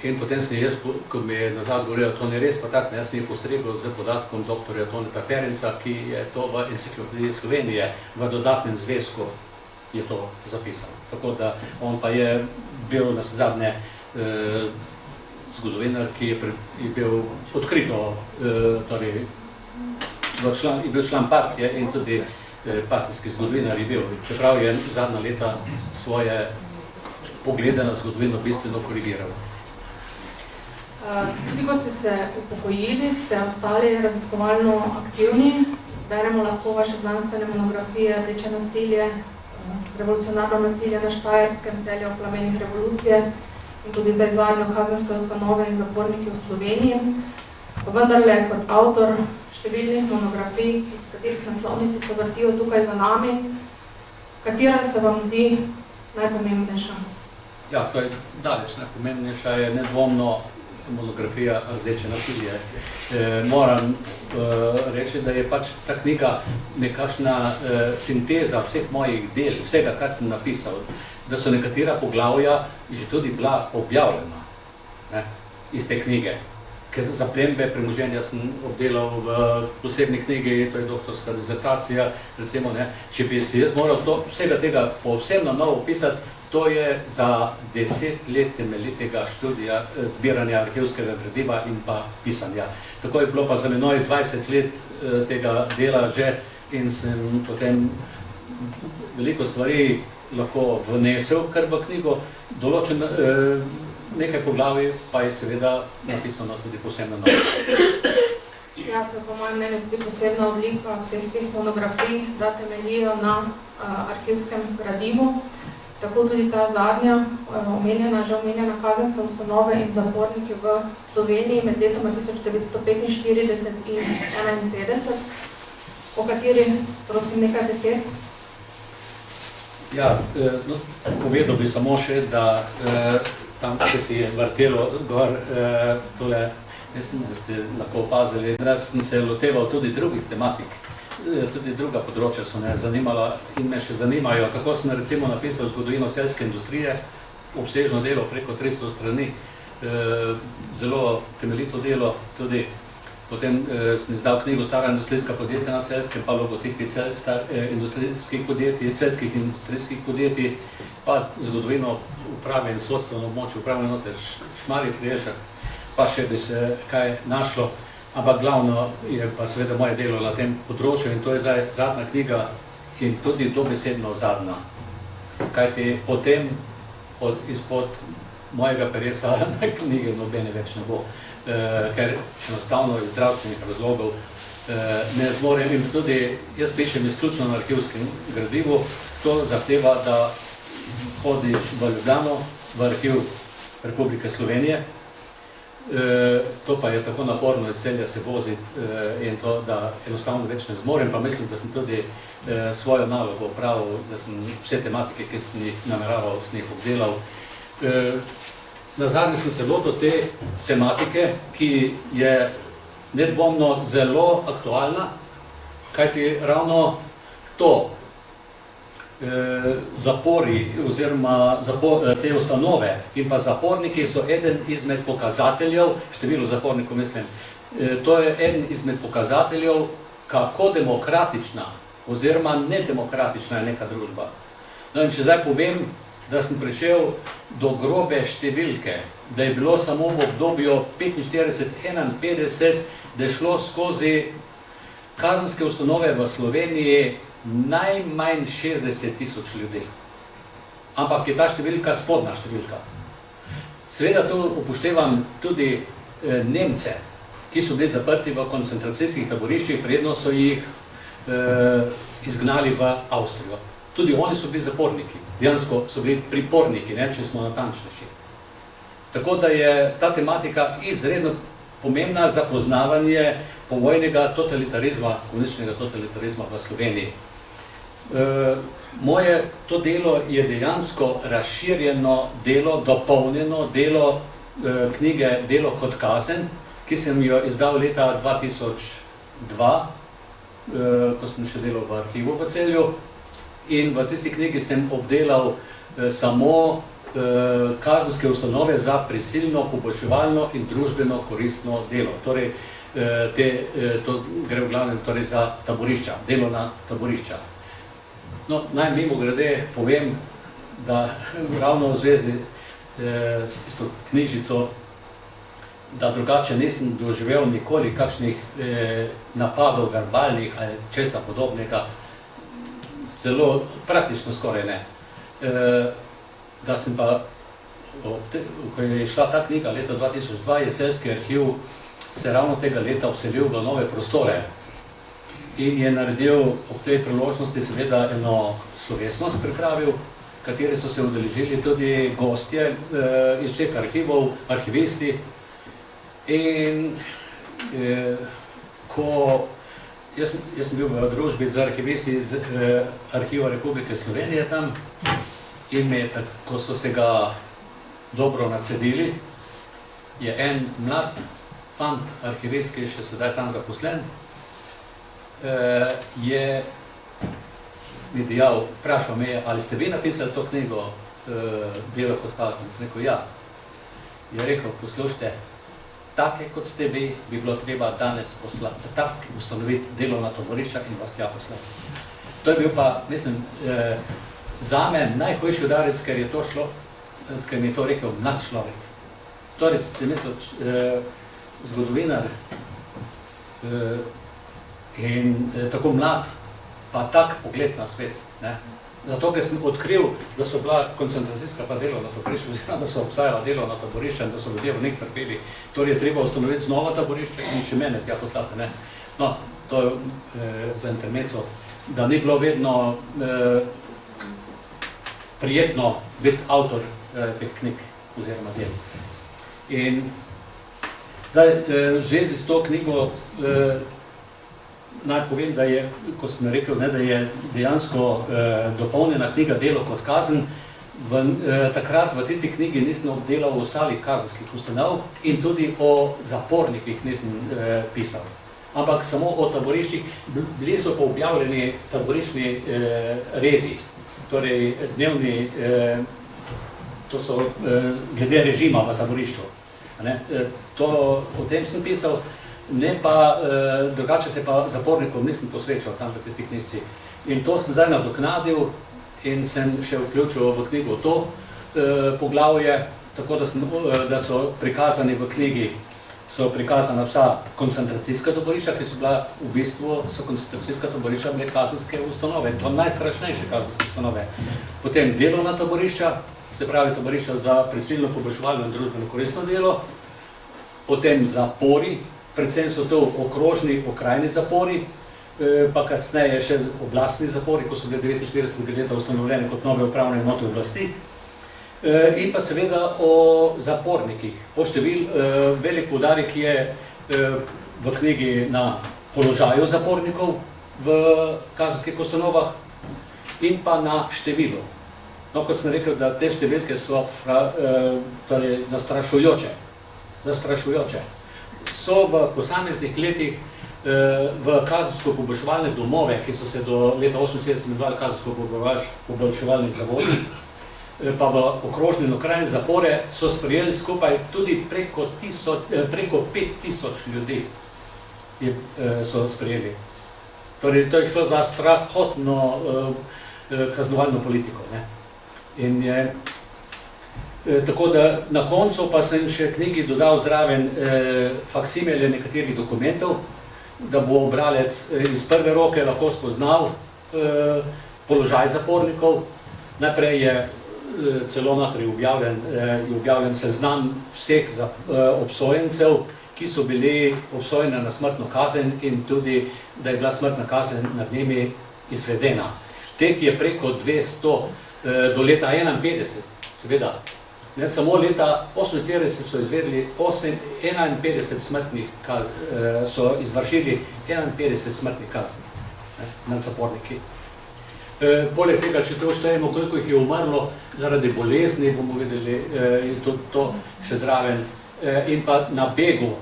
In potem sem jaz, ko mi je nazad govoril, to ni res, pa tako, jaz sem postregel z podatkom dr. Toneta Ferenca, ki je to v enciklopediji Slovenije v dodatnem zvezku je to zapisal. Tako da on pa je bil navsezadnje zgodovinar, ki je bil odkrito, torej je bil član partije in tudi partijski zgodovinar je bil, čeprav je zadnja leta svoje poglede na zgodovino bistveno korigiral.
Tudi ko ste se upokojili, ste ostali raziskovalno aktivni, beremo lahko vaše znanstvene monografije Rdeče nasilje, revolucionarno nasilje na Štajerskem, Celje v plamenih revolucije in tudi zdaj zadnjo kazenske ustanove in zaporniki v Sloveniji. Pa vendarle kot avtor številnih monografij, iz katerih naslovnice se vrtijo tukaj za nami, katera se vam zdi najpomembnejša?
Ja, to je daleč najpomembnejša, je nedvomno monografija Rdeče nasilje. Moram reči, da je pač ta knjiga nekakšna sinteza vseh mojih del, vsega, kar sem napisal, da so nekatera poglavja že tudi bila objavljena iz te knjige. Ker zaplembe premoženja sem obdelal v posebni knjigi, to je doktorska dizertacija, recimo, če bi si jaz moral vsega tega povsem na novo pisati, to je za 10 let temeljitega študija, zbiranja arhivskega gradiva in pa pisanja. Tako je bilo pa za menoj 20 let tega dela že in sem potem veliko stvari lahko vnesel kar v knjigo, določen nekaj poglavij pa je seveda napisano tudi posebno na novo.
Ja, to je po mojem mnenju tudi posebna odlika vseh teh monografij, da temeljijo na arhivskem gradivu. Tako tudi ta zadnja, že omenjena kazenska ustanove in zaporniki v Sloveniji med letoma 1945 in 1951, o kateri, prosim, nekaj besed.
Ja, povedal bi samo še, da tam, ki si je vrtelo gor tole, mislim, da ste lahko opazili, da sem se loteval tudi drugih tematik. Tudi druga področja so me zanimala in me še zanimajo. Tako sem recimo napisal zgodovino celjske industrije, obsežno delo preko 300 strani, zelo temeljito delo tudi. Potem sem izdal knjigo Stara industrijska podjetja na Celjskem, pa logotipi industrijskih podjetij, celjskih industrijskih podjetij, pa zgodovino uprave in sodstva na območju uprave noter Šmarje pri Jelšah, pa še bi se kaj našlo. Ampak glavno je pa seveda moje delo na tem področju in to je zdaj zadnja knjiga in tudi dobesedno zadnja. Kajti potem izpod mojega peresa na knjige nobene več ne bo, ker enostavno iz zdravstvenih razlogov ne zmorem in tudi jaz pišem izključno na arhivskem gradivu, to zahteva, da hodiš v Ljubljano, v arhiv Republike Slovenije. To pa je tako naporno iz Celja se voziti in to, da enostavno več ne zmorem, pa mislim, da sem tudi svojo nalogo opravil, da sem vse tematike, ki sem jih nameraval, sem jih obdelal. Nazadnje sem se lotil te tematike, ki je nedvomno zelo aktualna, kajti ravno to, zapori oziroma te ustanove in pa zaporniki so eden izmed pokazateljev, število zapornikov mislim, to je eden izmed pokazateljev, kako demokratična oziroma nedemokratična je neka družba. No in če zdaj povem, da sem prišel do grobe številke, da je bilo samo v obdobju 45-51, da je šlo skozi kazenske ustanove v Sloveniji najmanj 60 000 ljudi. Ampak je ta številka spodnja številka. Seveda tu upoštevam tudi Nemce, ki so bili zaprti v koncentracijskih taboriščih, predno so jih izgnali v Avstrijo. Tudi oni so bili zaporniki, dejansko so bili priporniki, če smo natančnejši. Tako da je ta tematika izredno pomembna za poznavanje povojnega totalitarizma, komunističnega totalitarizma v Sloveniji. Moje to delo je dejansko razširjeno delo, dopolnjeno delo knjige Delo kot kazen, ki sem jo izdal leta 2002, ko sem še delal v arhivu v Celju. In v tisti knjigi sem obdelal samo kazenske ustanove za prisilno, poboljševalno in družbeno koristno delo. Torej, to gre v glavnem torej za taborišča, delovna taborišča. No, naj mimogrede povem, da ravno v zvezi s tisto knjižico, da drugače nisem doživel nikoli kakšnih napadov verbalnih ali česa podobnega, zelo praktično skoraj ne. Da sem pa, ko je šla ta knjiga leta 2002, je Celjski arhiv se ravno tega leta vselil v nove prostore in je naredil ob tej priložnosti seveda eno slovesnost pripravil, kateri so se udeležili tudi gostje iz vseh arhivov, arhivisti. In ko jaz sem bil v družbi z arhivisti iz Arhiva Republike Slovenije tam in ko so se ga dobro nacedili, je en mlad fant, arhivist, ki je še sedaj tam zaposlen, je mi dejal, vprašal me je, ali ste vi napisali to knjigo Delo kot kazen? Sem rekel, ja. Je rekel, poslušajte, take kot ste vi, bi bilo treba danes za tak ustanoviti delovna taborišča in vas tja poslati. To je bil pa, mislim, zame najhujši udarec, ker je to šlo, ker mi je to rekel mlad človek. Torej si mislil, zgodovinar in tako mlad, pa tak pogled na svet. Zato, ker sem odkril, da so bila koncentracijska pa delovna taborišča, oziroma da so obstajala delovna taborišča in da so ljudje v njih trpeli. Torej je treba ustanoviti znova taborišče in še mene tja poslati. No, to je za intermezzo, da ni bilo vedno prijetno biti avtor teh knjig oziroma del. In zdaj, v zvezi s to knjigo naj povem, da je, ko sem rekel, da je dejansko dopolnjena knjiga Delo kot kazen. Takrat v tisti knjigi nisem obdelal ostalih kazenskih ustanov in tudi o zapornikih nisem pisal. Ampak samo o taboriščih, bili so pa objavljeni taboriščni redi, torej dnevni, to so glede režima v taborišču. O tem sem pisal, ne pa, drugače se pa zapornikom nisem posvečal tam v tisti knjižci. In to sem zdaj nadoknadil in sem še vključil v knjigo to poglavje, tako da so prikazani v knjigi, so prikazana vsa koncentracijska taborišča, ki so bila v bistvu, so koncentracijska taborišča bile kazenske ustanove, to najstrašnejše kazenske ustanove. Potem delovna taborišča, se pravi taborišča za prisilno, poboljševalno in družbeno koristno delo, potem zapori, predvsem so to okrožni, okrajni zapori, pa kasneje še oblastni zapori, ko so bile 49 leta ustanovljene kot nove upravne enote oblasti. In pa seveda o zapornikih. Velik poudarek je v knjigi na položaju zapornikov v kazenskih ustanovah in pa na število. No, kot sem rekel, da te številke so zastrašujoče. So v posameznih letih v kazensko-poboljševalne domove, ki so se do leta 1948 imenovali kazensko-poboljševalni zavodi, pa v okrožni in okrajne zapore so sprejeli skupaj tudi preko 5000 ljudi so sprejeli. Torej, to je šlo za strahotno kaznovalno politiko. In tako da na koncu pa sem še knjigi dodal zraven faksimile nekaterih dokumentov, da bo bralec iz prve roke lahko spoznal položaj zapornikov. Najprej je celo notri objavljen seznam vseh obsojencev, ki so bili obsojeni na smrtno kazen in tudi, da je bila smrtna kazen nad njimi izvedena. Teh je preko 200 do leta 1951, seveda. Samo leta 1948 so izvedli 51 smrtnih kazni, so izvršili 51 smrtnih kazni nad zaporniki. Poleg tega, če to štejemo, koliko jih je umrlo zaradi bolezni, bomo videli to še zraven, in pa na begu,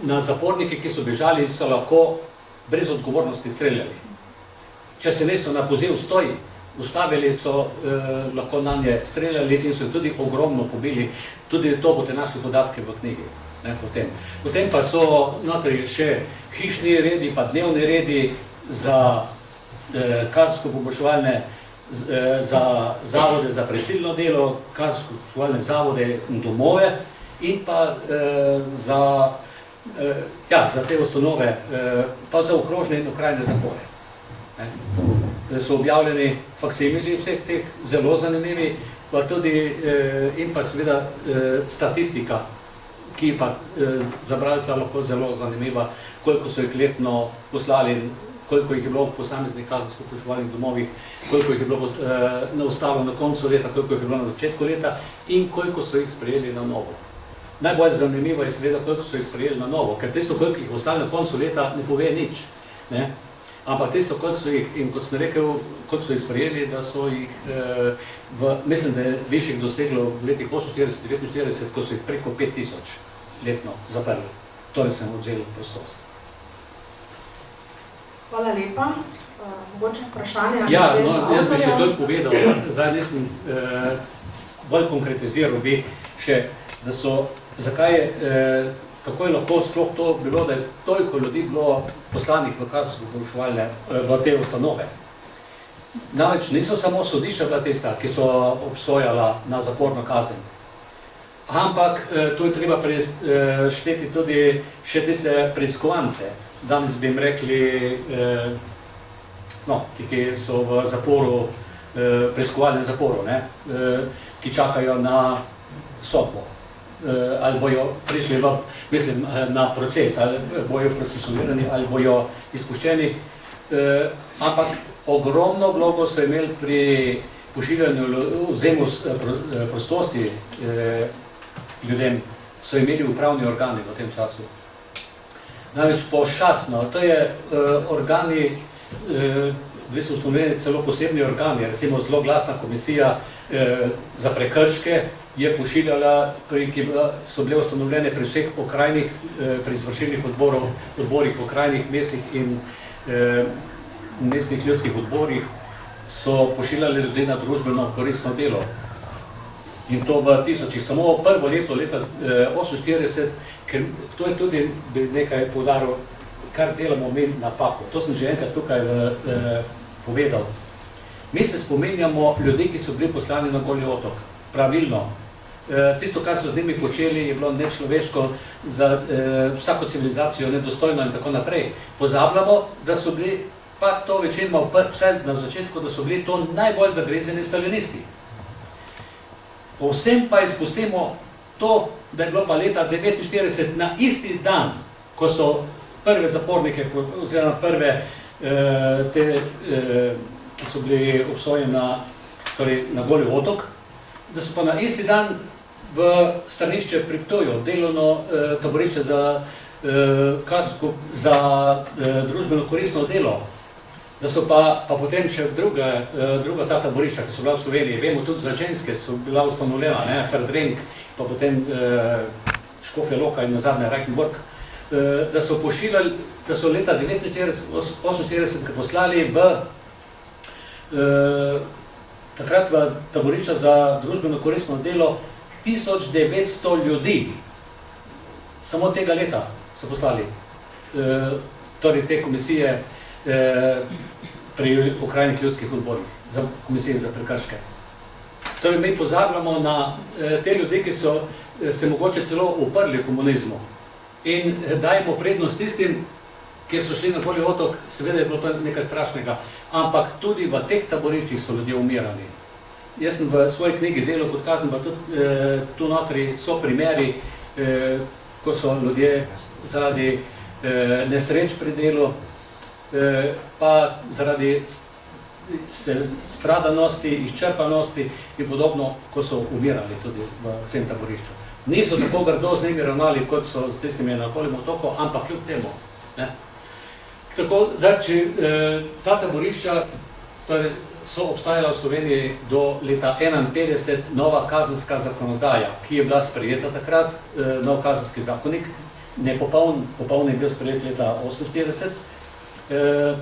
na zaporniki, ki so bežali, so lahko brez odgovornosti streljali. Če se niso na poziv stoji, ustavili, so lahko na nje streljali in so tudi ogromno pobili. Tudi to boste našli podatke v knjigi. Potem pa so notri še hišni redi, pa dnevni redi za kazensko-poboljševalne za zavode za prisilno delo, kazensko-poboljševalne zavode in domove in pa za te ustanove, pa za okrožne in okrajne zapore. So objavljeni faksimili vseh teh, zelo zanimivi, pa tudi in pa seveda statistika, ki pa za bralca lahko zelo zanimiva, koliko so jih letno poslali, koliko jih je bilo v posameznih kazensko-poboljševalnih domovih, koliko jih je bilo ostalo na koncu leta, koliko jih je bilo na začetku leta in koliko so jih sprejeli na novo. Najbolj zanimivo je seveda, koliko so jih sprejeli na novo, ker tisto, koliko jih ostalo na koncu leta, ne pove nič. Ampak tisto, koliko so jih, in kot sem rekel, koliko so jih sprejeli, da so jih, mislim, da je višjih doseglo v letih 48-49, ko so jih preko 5000 letno zaprli. Torej sem odzel prostost.
Hvala lepa. Mogoče vprašanje?
Ja, jaz bi še dolj povedal, zdaj nisem bolj konkretiziral bi še, da so, zakaj, kako je lahko sploh to bilo, da je toliko ljudi bilo poslanih v kazensko-poboljševalne v te ustanove. Namreč niso samo sodišča bila tista, ki so obsojala na zaporno kazen, ampak tu je treba šteti tudi še tiste preiskovance. Danes bi jim rekli, ki so v zaporu, preiskovalnem zaporu, ki čakajo na sodbo, ali bojo prišli na proces, ali bojo procesuirani, ali bojo izpuščeni. Ampak ogromno vlogo so imeli pri pošiljanju vzemu prostosti ljudem, so imeli upravni organi v tem času. Namreč pošastno, to je organi, bili so ustanovljeni celo posebni organi, recimo zelo glasna komisija za prekrške je pošiljala, ki so bile ustanovljene pri vseh okrajnih, pri izvršilnih odborih, okrajnih, mestnih in mestnih ljudskih odborih, so pošiljali ljudi na družbeno koristno delo. In to v tisočih, samo prvo leto, leta 1948, ker to je tudi nekaj poudaril, kar delamo mi napako. To sem že enkrat tukaj povedal. Mi se spominjamo ljudi, ki so bili poslani na Goli otok. Pravilno. Tisto, kar so z njimi počeli, je bilo nečloveško, za vsako civilizacijo nedostojno in tako naprej. Pozabljamo, da so bili, pa to večinoma vse na začetku, da so bili to najbolj zagrezeni stalinisti. Povsem pa izpustimo to, da je bilo pa leta 1949 na isti dan, ko so prve zapornike, oziroma prve te, ki so bili obsojeni na Goli otok, da so pa na isti dan v stranišče pri Ptuju, delovno taborišče za družbeno koristno delo, da so pa potem še druga ta taborišča, ki so bila v Sloveniji, vemo tudi za ženske, so bila ustanovljena, Ferdrenk, pa potem Škofja Loka in nazadnje Reichenburg, da so pošiljali, da so leta 1948 poslali takrat v taborišča za družbeno koristno delo 1900 ljudi. Samo tega leta so poslali, torej te komisije pri okrajnih ljudskih odborih, za komisije za prekrške. Torej, mi pozabljamo na te ljudi, ki so se mogoče celo uprli komunizmu in dajemo prednost tistim, kjer so šli na Goli otok, seveda je bilo to nekaj strašnega, ampak tudi v teh taboriščih so ljudje umirali. Jaz sem v svoji knjigi delal kot kazen, pa tudi tu notri so primeri, ko so ljudje zaradi nesreč pri delu, pa zaradi stradanosti, izčrpanosti in podobno, ko so umirali tudi v tem taborišču. Niso tako grdo z njimi ravnali, kot so z tistimi na Golem otoku, ampak kljub temu. Tako, zdaj, če ta taborišča so obstajala v Sloveniji do leta 1951 nova kazenska zakonodaja, ki je bila sprejeta takrat, nov kazenski zakonik, nepopoln, popoln je bil sprejet leta 1948,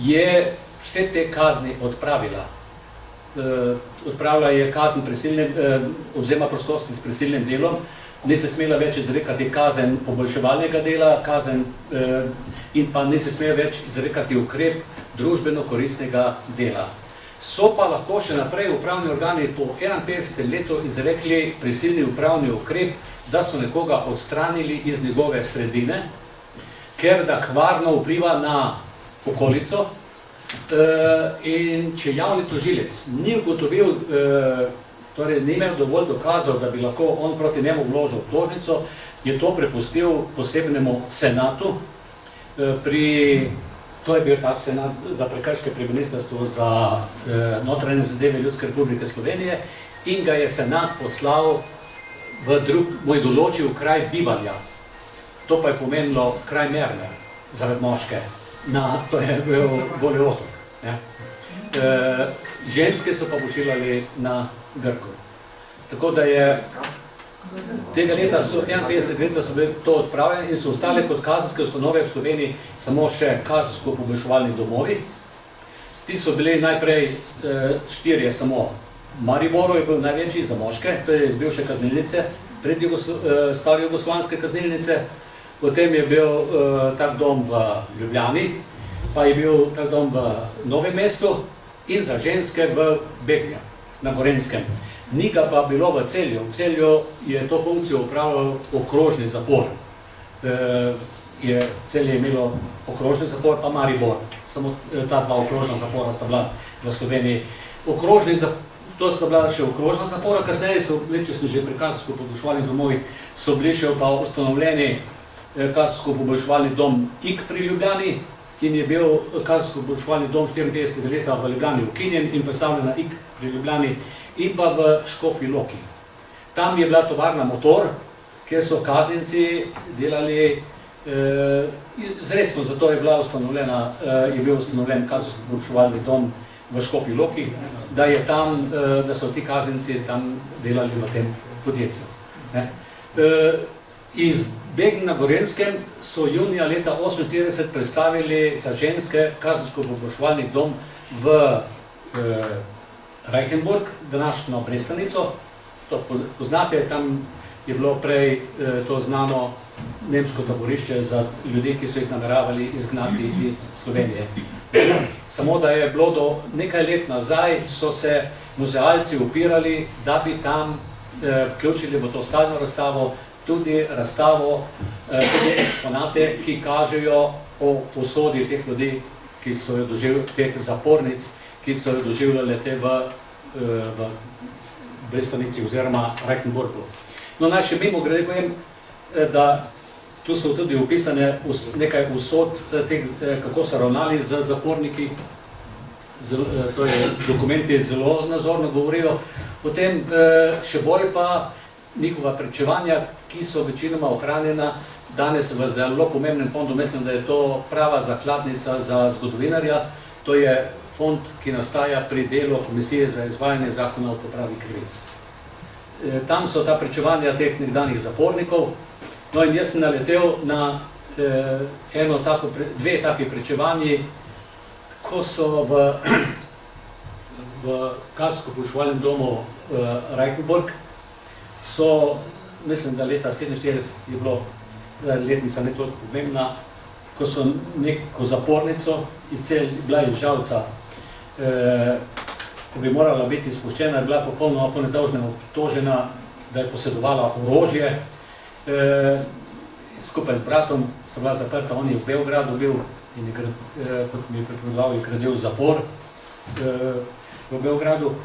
je vse te kazni odpravila. Odpravila je kazen odvzema prostosti s prisilnim delom, ni se smela več izrekati kazen poboljševalnega dela, in pa ni se smela več izrekati ukrep družbeno koristnega dela. So pa lahko še naprej upravni organi po 51. letu izrekli prisilni upravni ukrep, da so nekoga odstranili iz njegove sredine, ker da kvarno vpliva na okolico, in če javni tožilec ni ugotovil, torej ni imel dovolj dokazov, da bi lahko on proti njemu vložil obtožnico, je to prepustil posebnemu senatu, to je bil ta senat za prekrške pri Ministrstvu za notranje zadeve Ljudske republike Slovenije, in ga je senat poslal mu je določil kraj bivanja. To pa je pomenilo kraj Merner za moške. To je bil Goli otok. Ženske so pa pošiljali na Grko. Tako da je tega leta 51 leta so bili to odpravljeni in so ostale kot kazenske ustanove v Sloveniji samo še kazensko-poboljševalni domovi. Ti so bili najprej 4 samo. Mariboru je bil največji za moške, to je iz bivše kaznilnice, stare jugoslovanske kaznilnice. Potem je bil tak dom v Ljubljani, pa je bil tak dom v Novem mestu in za ženske v Begni, na Gorenjskem. Ni ga pa bilo v Celju. V Celju je to funkcijo upravljal okrožni zapor. Celje je imelo okrožni zapor, pa Maribor. Samo ta dva okrožna zapora sta bila v Sloveniji. To sta bila še okrožna zapora, kasneje so bili, če smo že pri kazensko-poboljševalnih domovih, so bili še pa ustanovljeni kazensko-poboljševalni dom Ik pri Ljubljani in je bil kazensko-poboljševalni dom 54 leta v Ljubljani ukinjen in predstavljen na Ik pri Ljubljani in pa v Škofji Loki. Tam je bila tovarna Motor, kjer so kaznjenci delali izresno, zato je bil ustanovljen kazensko-poboljševalni dom v Škofji Loki, da so ti kaznjenci tam delali v tem podjetju. Iz Begn na Gorenskem so junija leta 1948 predstavili za ženske kazensko-poboljševalni dom v Reichenburg, današnjo Brestanico. To poznate, tam je bilo prej to znano nemško taborišče za ljudi, ki so jih nameravali izgnati iz Slovenije. Samo da je bilo do nekaj let nazaj, so se muzealci upirali, da bi tam vključili v to stalno razstavo tudi eksponate, ki kažejo o usodi teh ljudi, ki so jo doživljali, teh zapornic, ki so jo doživljali te v Brestanici oziroma Reichenburgu. No, naj še mimo grede povem, da tu so tudi opisane nekaj usod, kako so ravnali z zaporniki. To je dokumenti zelo nazorno govorijo. Potem še bolj pa njihova pričevanja, ki so večinoma ohranjena danes v zelo pomembnem fondu. Mislim, da je to prava zakladnica za zgodovinarja. To je fond, ki nastaja pri delu Komisije za izvajanje zakona o popravi krivic. Tam so ta pričevanja teh nekdanjih zapornikov. No in jaz sem naletel na dve taki pričevanji, ko so v kazensko-poboljševalnem domu Reichenburg, mislim, da leta 1947 je bilo, letnica ne toliko pomembna, ko so neko zapornico bila iz Žalca, ko bi morala biti izpuščena, je bila popolnoma po nedolžnem obtožena, da je posedovala orožje. Skupaj z bratom sta bila zaprta, on je v Beogradu bil in kot mi je pripovedoval, je gradil zapor v Beogradu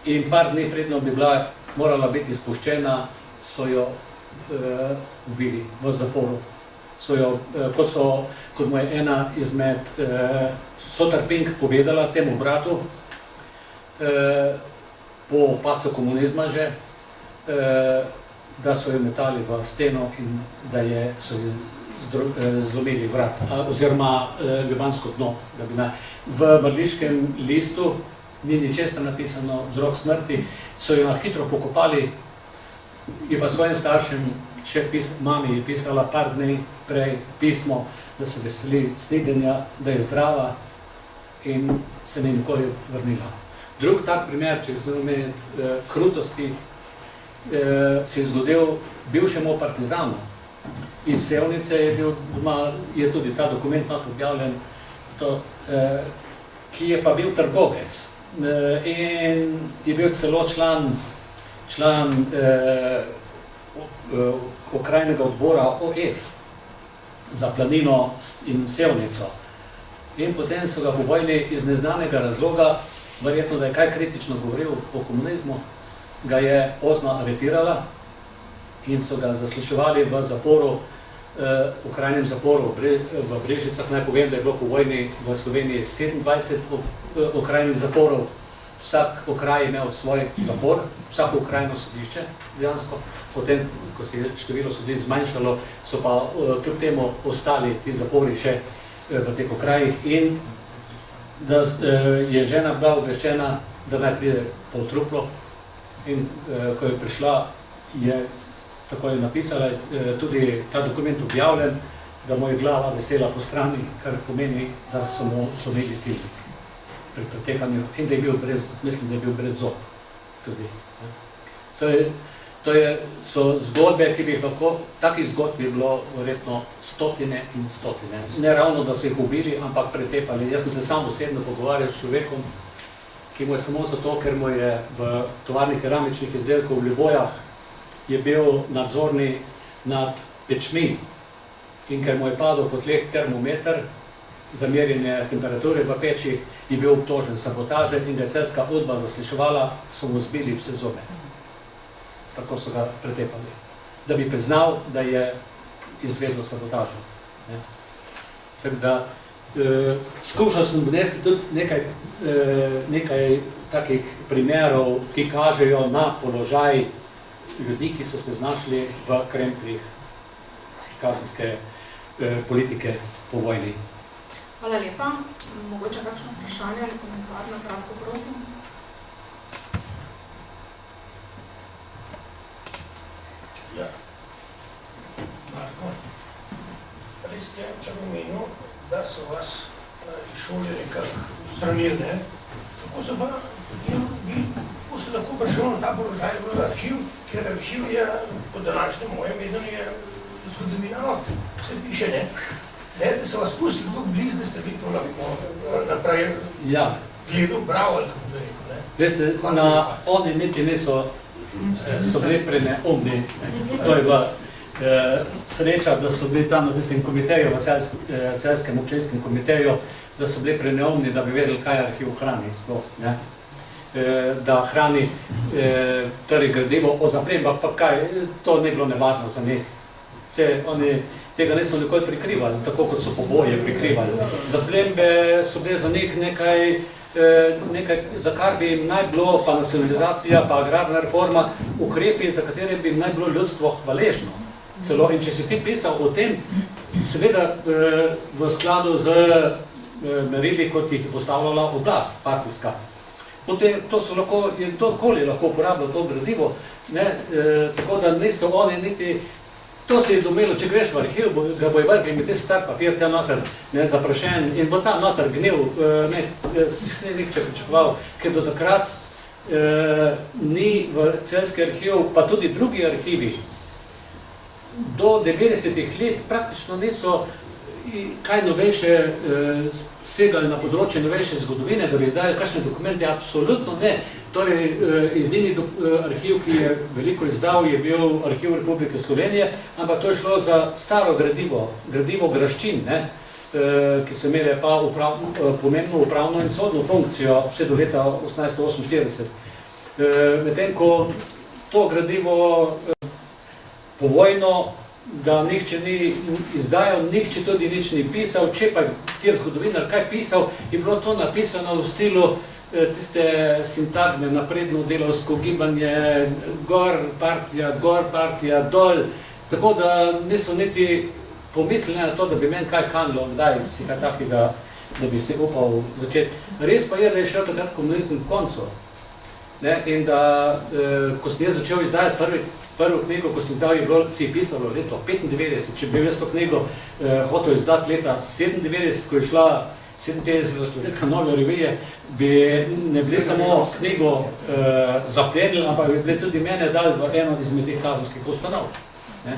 in par dni predno bi morala biti izpuščena, so jo ubili v zaporu. Kot mu je ena izmed Sotarping povedala temu bratu, po padcu komunizma že, da so jo metali v steno in da so jo zlomili vrat, oziroma ljubljansko dno. V Mrliškem listu ni ničesar napisano, vzrok smrti, so jo na hitro pokopali, je pa svojim staršem, mami je pisala par dni prej pismo, da se veseli snidenja, da je zdrava in se ni nikoli vrnila. Drug tak primer, če smo omeniti krutosti, se je zgodil bivšemu partizanu. Iz Sevnice je bil doma, je tudi ta dokument objavljen, ki je pa bil trgovec in je bil celo član okrajnega odbora OF za Planino in Sevnico. In potem so ga v vojni iz neznanega razloga, verjetno, da je kaj kritično govoril o komunizmu, ga je OZNA aretirala in so ga zasliševali v zaporu, okrajnem zaporu v Brežicah. Naj povem, da je bilo po vojni v Sloveniji 27 okrajnih zaporov, vsak okraj je imel svoj zapor, vsako okrajno sodišče dejansko. Potem, ko se je število sodišč zmanjšalo, so pa kljub temu ostali ti zapori še v teh okrajih in da je žena bila obveščena, da naj pride poltruplo in ko je prišla, je tako je napisala, tudi ta dokument objavljen, da mu je glava vesela po strani, kar pomeni, da so imeli ti pri pretekanju in da je bil brez, mislim, da je bil brez zob tudi. So zgodbe, ki bi jih lahko, takih zgodb je bilo verjetno stotine in stotine. Ne ravno, da so jih ubili, ampak pretepali. Jaz sem se sam osebno pogovarjal s človekom, ki mu je samo zato, ker mu je v tovarni keramičnih izdelkov v Ljubojah je bil nadzorni nad pečmi in ker mu je padel po tleh termometer za merjenje temperature v peči, je bil obtožen sabotaže in da je celjska udba zasliševala, so mu zbili vse zobe. Tako so ga pretepali, da bi priznal, da je izvedel sabotažo. Tako da skušal sem vnesti tudi nekaj takih primerov, ki kažejo na položaj ljudi, ki so se znašli v krempljih kazenske politike po vojni.
Hvala lepa. Mogoče kakšno vprašanje ali komentar na kratko, prosim?
Ja. Marko, res ste omenil, da so vas iz šole nekako ustranili, ne? Kako so pa potem vi, kako ste lahko prišel na ta položaj v arhiv, ker arhiv je, po današnjem mojem vedenju, je zgodovina not. Vse piše, ne? Da so vas pustili tako blizu, da ste vi to naprej gledal, bravo, ali kako bi rekel, ne?
Veste, oni niti niso so bili preneumni. To je bila sreča, da so bili tam na tistem komiteju, v Celjskem občinskem komiteju, da so bili preneumni, da bi vedeli, kaj arhiv hrani sploh, ne? Da hrani torej gradivo o zaplembah, pa kaj, to ni bilo nevarno za njih. Oni tega niso nikoli prikrivali, tako kot so poboje prikrivali. Zaplembe so bile za njih nekaj, za kar bi jim naj bilo, pa nacionalizacija, pa agrarna reforma, ukrepi, za katere bi jim naj bilo ljudstvo hvaležno. Celo, in če si ti pisal o tem, seveda v skladu z merili, kot jih je postavljala oblast, partijska. Potem to so lahko, kdorkoli lahko uporabljal to gradivo, tako da niso oni niti, to se je domelo, če greš v arhiv, ga bojo vrgli mi tisti star papir, ta noter zaprašen in bo ta noter gnil, ne nihče pričakoval, ker do takrat ni v celjski arhiv, pa tudi drugi arhivi, do 90-ih let praktično niso kaj novejše segali na področje novejše zgodovine, da bi izdali kakšne dokumente, absolutno ne. Torej, edini arhiv, ki je veliko izdal, je bil Arhiv Republike Slovenije, ampak to je šlo za staro gradivo graščin, ki so imeli pa pomembno upravno in sodno funkcijo še do leta 1848. Medtem ko to gradivo povojno, da nihče ni izdajal, nihče tudi nič ni pisal, če pa kjer zgodovinar kaj pisal, je bilo to napisano v stilu tiste sintagme, napredno delavsko gibanje, gor partija, dol, tako da niso niti pomislili na to, da bi meni kaj kanilo, kdaj si kaj takega, da bi se upal začeti. Res pa je, da je šel takrat komunizem v koncu. In da, ko sem jaz začel izdajati prvo knjigo, ko sem izdal, si je pisalo leto 95, če bi jaz to knjigo hotel izdati leta 97, ko je šla 57. številka Nove revije, bi ne bili samo knjigo zaplenili, ampak bi bili tudi mene dali v eno izmed teh kazenskih ustanov. Ne?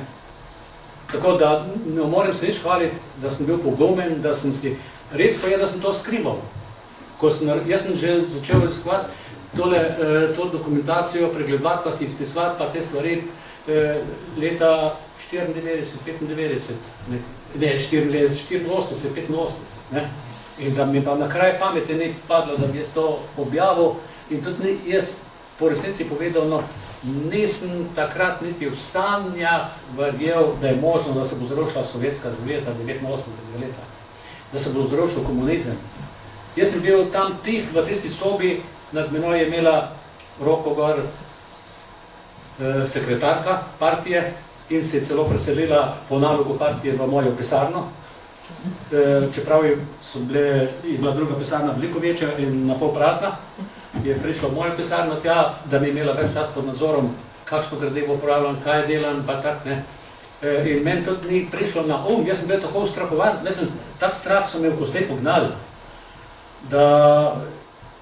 Tako da ne morem se nič hvaliti, da sem bil pogumen, da sem si, res pa je, da sem to skrival. Jaz sem že začel raziskovati to dokumentacijo, pregledovati, pa si izpisovati, pa te stvari leta 94, 95, ne, 84, 85, ne. In da mi pa na kraj pameti ni padlo, da bi jaz to objavil in tudi jaz po resnici povedal, no, nisem takrat niti v sanjah verjel, da je možno, da se bo zrušila Sovjetska zveza 89 leta, da se bo zrušil komunizem. Jaz sem bil tam tih, v tisti sobi, nad menoj je imela roko gor sekretarka partije in se je celo preselila po nalogu partije v mojo pisarno. Čeprav je bila druga pisarna veliko večja in napol prazna, je prišla v mojo pisarno tja, da mi je imela več čas pod nadzorom, kakšno gradivo uporabljam, kaj delam, pa tak, ne. In meni tudi ni prišlo na jaz sem bil tako ustrahovan, tak strah so me v kosti pognali, da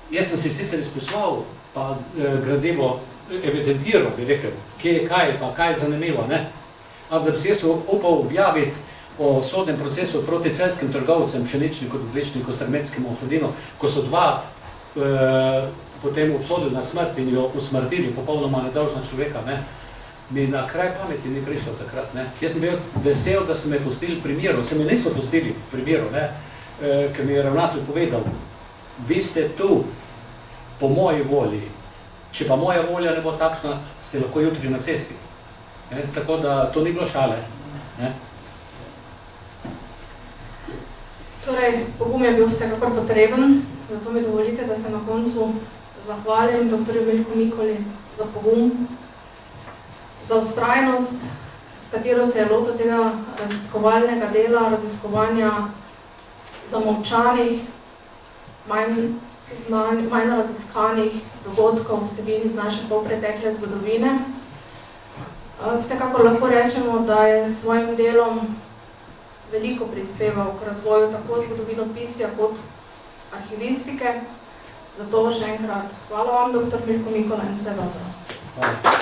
jaz sem si sicer izpisoval, pa gradivo evidentiral, bi rekel, kje je kaj, pa kaj je zanimivo, ne. Ampak da bi si jaz upal objaviti o sodnem procesu proti celjskim trgovcem, Pšeničniku, Dvoličniku, Strmecskemu, Hudinu, ko so dva potem obsodili na smrt in jo usmrtili, popolnoma nedolžna človeka, ne, mi na kraj pameti ni prišlo takrat, ne. Jaz sem bil vesel, da so me pustili pri miru, se mi niso pustili pri miru, ne, ker mi je ravnatelj povedal, vi ste tu po moji volji, če pa moja volja ne bo takšna, ste lahko jutri na cesti. Ne, tako da to ni bilo šale. Ne.
Torej, pogum je bil vsekakor potreben, zato mi dovolite, da se na koncu zahvalim dr. Milku Mikoli za pogum, za vztrajnost, s katero se je lotil tega raziskovalnega dela, raziskovanja zamolčanih, manj raziskanih dogodkov, vsebin iz naše polpretekle zgodovine. Vsekakor lahko rečemo, da je s svojim delom veliko prispeval k razvoju tako zgodovinopisja kot arhivistike. Zato še enkrat hvala vam, dr. Milko Mikola, in vse dobro.